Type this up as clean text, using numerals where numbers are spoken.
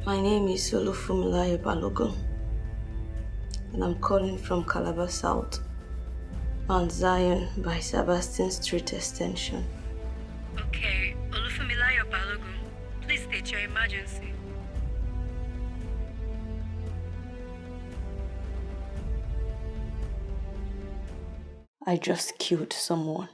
My name is Olufumilayo Balogun, and I'm calling from Calabar South, Mount Zion by Sebastian Street Extension. Okay, Olufumilayo Balogun, please state your emergency. I just killed someone.